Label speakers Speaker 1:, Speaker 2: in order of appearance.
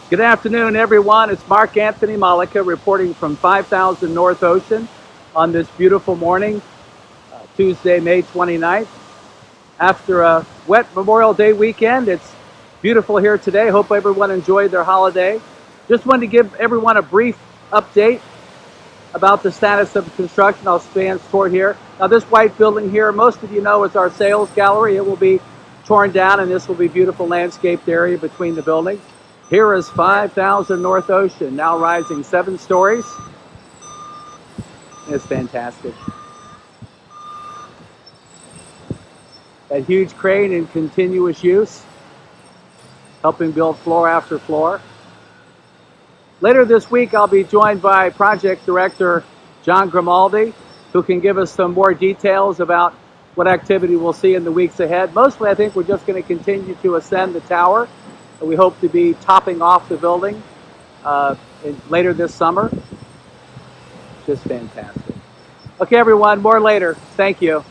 Speaker 1: Good afternoon, everyone. It's Mark Anthony Malika reporting from 5000 North Ocean on this beautiful morning, Tuesday, May 29th. After a wet Memorial Day weekend, it's beautiful here today. Hope everyone enjoyed their holiday. Just wanted to give everyone a brief update about the status of construction. I'll stand toward here. Now, this white building here, most of you know, is our sales gallery. It will be torn down, and this will be a beautiful landscaped area between the buildings. Here is 5000 North Ocean, now rising 7 stories. It's fantastic. That huge crane in continuous use, helping build floor after floor. Later this week, I'll be joined by Project Director John Grimaldi, who can give us some more details about what activity we'll see in the weeks ahead. Mostly, I think we're just going to continue to ascend the tower. We hope to be topping off the building later this summer. Just fantastic. Okay, everyone, more later. Thank you.